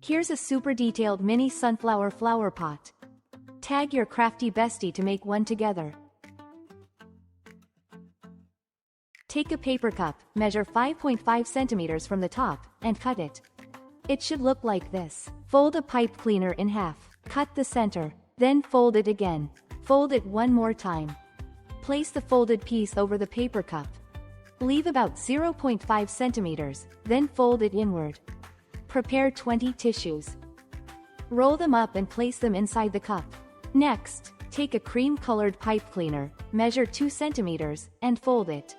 Here's a super detailed mini sunflower flower pot. Tag your crafty bestie to make one together. Take a paper cup, measure 5.5 centimeters from the top, and cut it. It should look like this. Fold a pipe cleaner in half. Cut the center. Then fold it again. Fold it one more time. Place the folded piece over the paper cup. Leave about 0.5 centimeters, then fold it inward. Prepare 20 tissues. Roll them up and place them inside the cup. Next, take a cream-colored pipe cleaner, measure 2 centimeters, and fold it.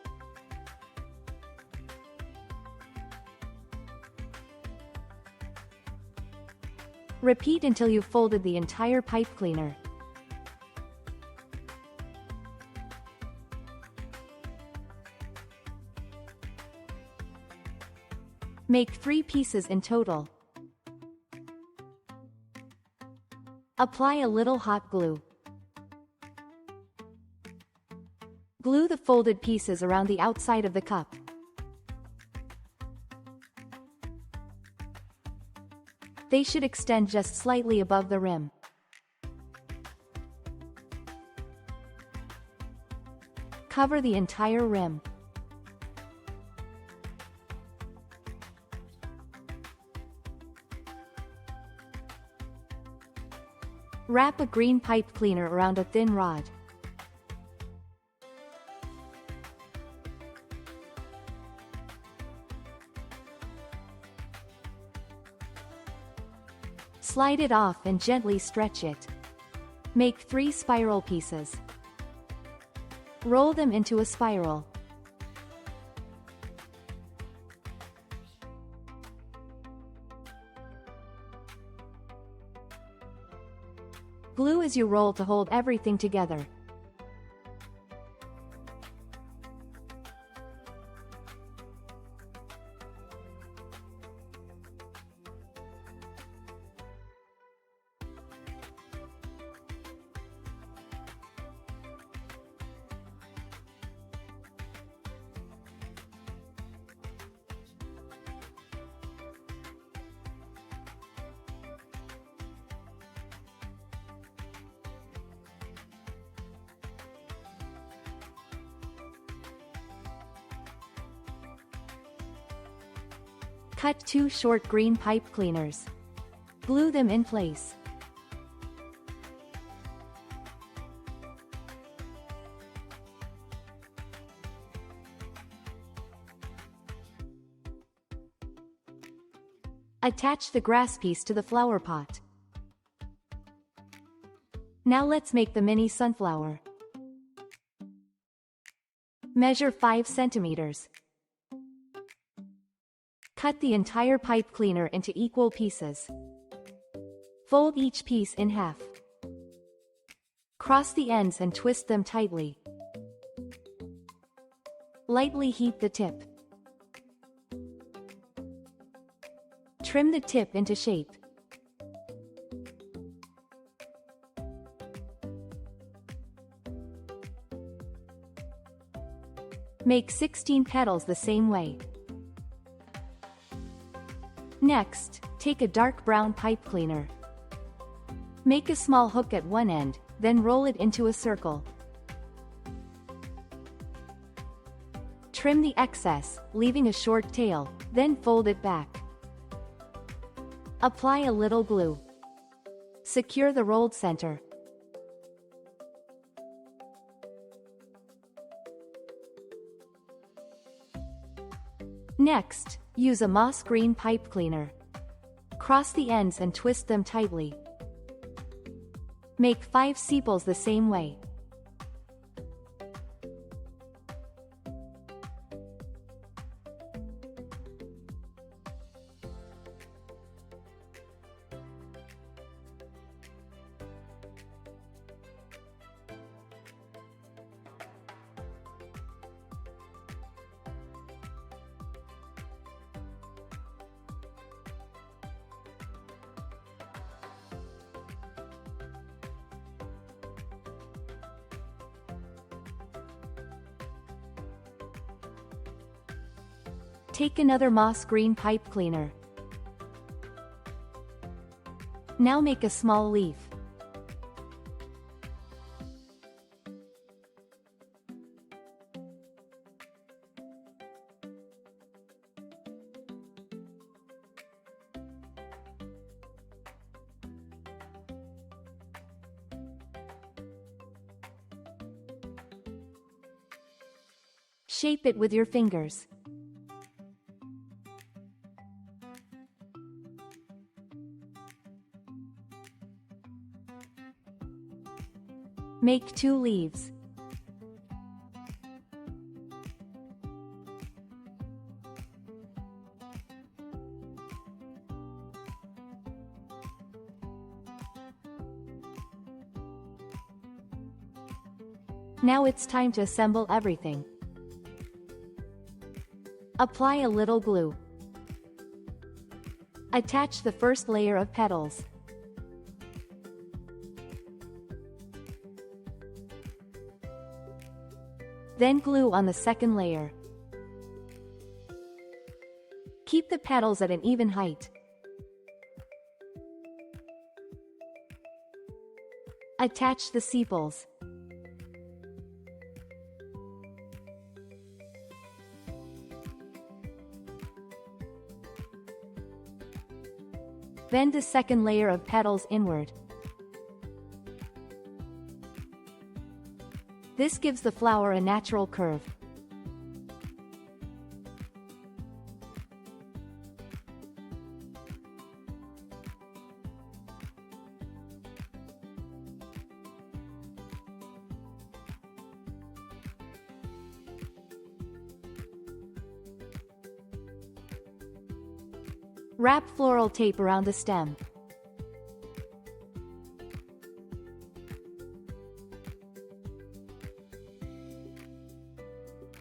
Repeat until you've folded the entire pipe cleaner. Make 3 pieces in total. Apply a little hot glue. Glue the folded pieces around the outside of the cup. They should extend just slightly above the rim. Cover the entire rim. Wrap a green pipe cleaner around a thin rod. Slide it off and gently stretch it. Make 3 spiral pieces. Roll them into a spiral. Glue as you roll to hold everything together. Cut 2 short green pipe cleaners. Glue them in place. Attach the grass piece to the flower pot. Now let's make the mini sunflower. Measure 5 centimeters. Cut the entire pipe cleaner into equal pieces. Fold each piece in half. Cross the ends and twist them tightly. Lightly heat the tip. Trim the tip into shape. Make 16 petals the same way. Next, take a dark brown pipe cleaner. Make a small hook at one end, then roll it into a circle. Trim the excess, leaving a short tail, then fold it back. Apply a little glue. Secure the rolled center. Next, use a moss green pipe cleaner. Cross the ends and twist them tightly. Make 5 sepals the same way. Take another moss green pipe cleaner. Now make a small leaf. Shape it with your fingers. Make 2 leaves. Now it's time to assemble everything. Apply a little glue. Attach the first layer of petals. Then glue on the second layer. Keep the petals at an even height. Attach the sepals. Bend the second layer of petals inward. This gives the flower a natural curve. Wrap floral tape around the stem.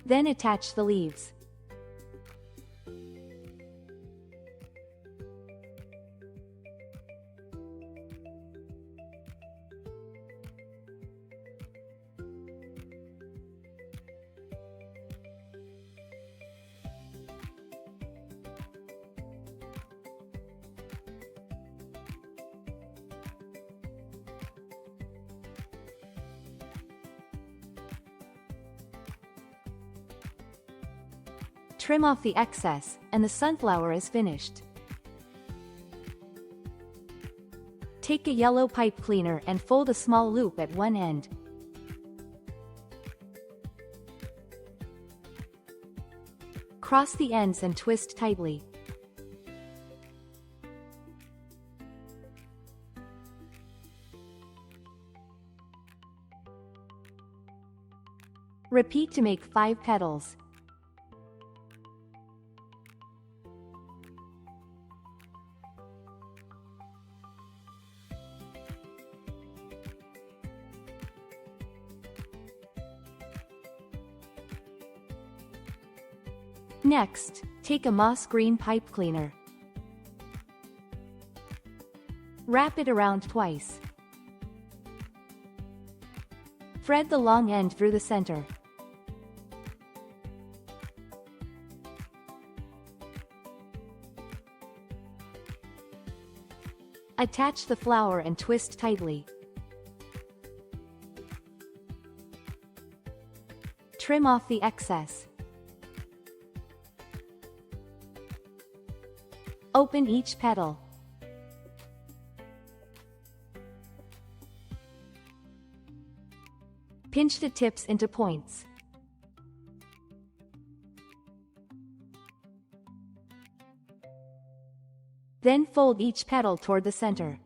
Then attach the leaves. Trim off the excess, and the sunflower is finished. Take a yellow pipe cleaner and fold a small loop at one end. Cross the ends and twist tightly. Repeat to make 5 petals. Next, take a moss green pipe cleaner. Wrap it around twice. Thread the long end through the center. Attach the flower and twist tightly. Trim off the excess. Open each petal. Pinch the tips into points. Then fold each petal toward the center.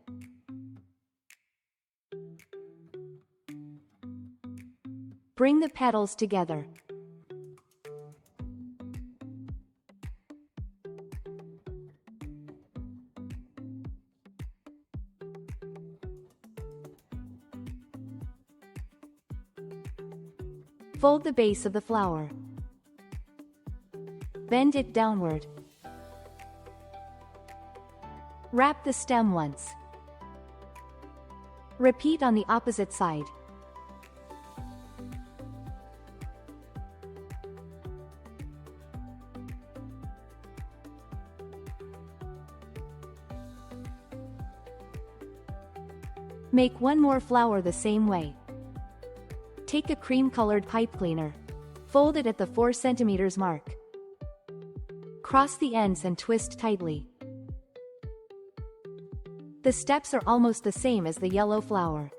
Bring the petals together. Fold the base of the flower. Bend it downward. Wrap the stem once. Repeat on the opposite side. Make one more flower the same way. Take a cream-colored pipe cleaner. Fold it at the 4 cm mark. Cross the ends and twist tightly. The steps are almost the same as the yellow flower.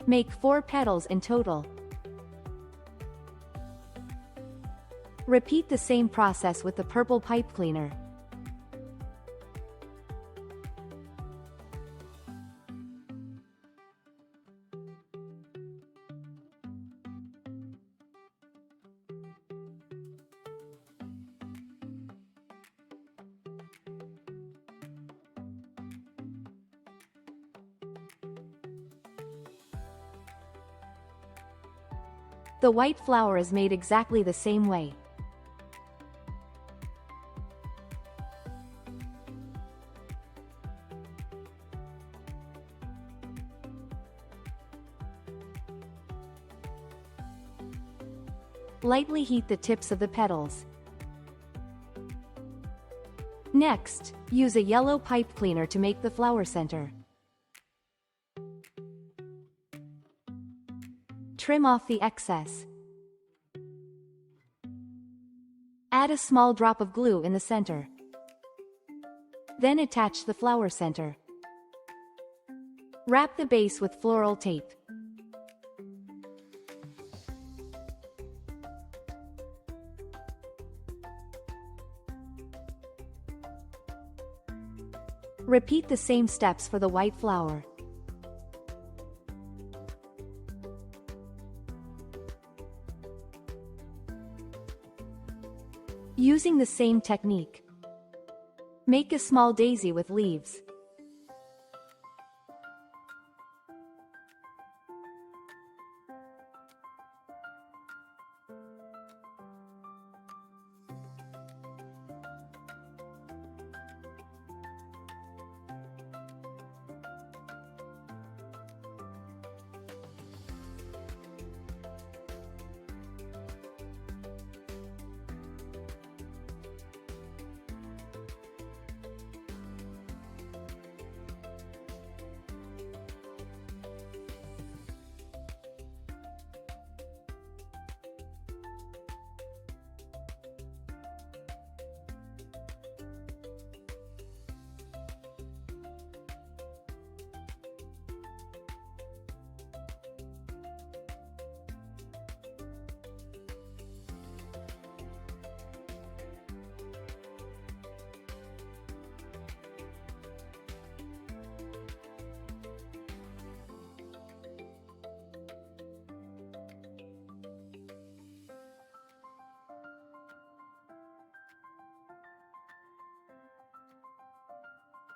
Make 4 petals in total. Repeat the same process with the purple pipe cleaner. The white flower is made exactly the same way. Lightly heat the tips of the petals. Next, use a yellow pipe cleaner to make the flower center. Trim off the excess. Add a small drop of glue in the center. Then attach the flower center. Wrap the base with floral tape. Repeat the same steps for the white flower. Using the same technique, make a small daisy with leaves.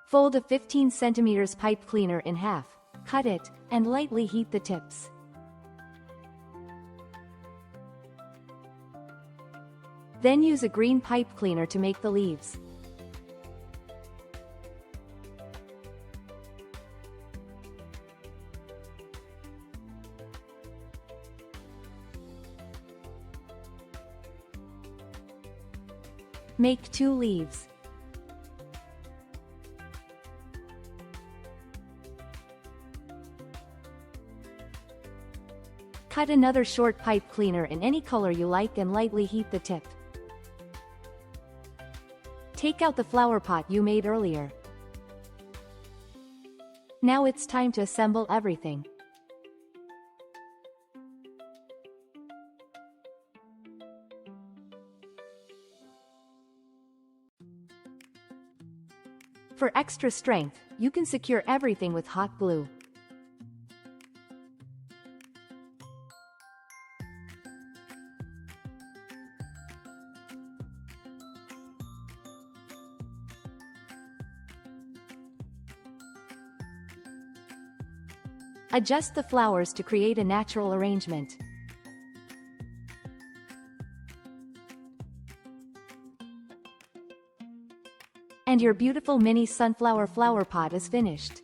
Fold a 15 cm pipe cleaner in half, cut it, and lightly heat the tips. Then use a green pipe cleaner to make the leaves. Make 2 leaves. Cut another short pipe cleaner in any color you like and lightly heat the tip. Take out the flower pot you made earlier. Now it's time to assemble everything. For extra strength, you can secure everything with hot glue. Adjust the flowers to create a natural arrangement. And your beautiful mini sunflower flower pot is finished.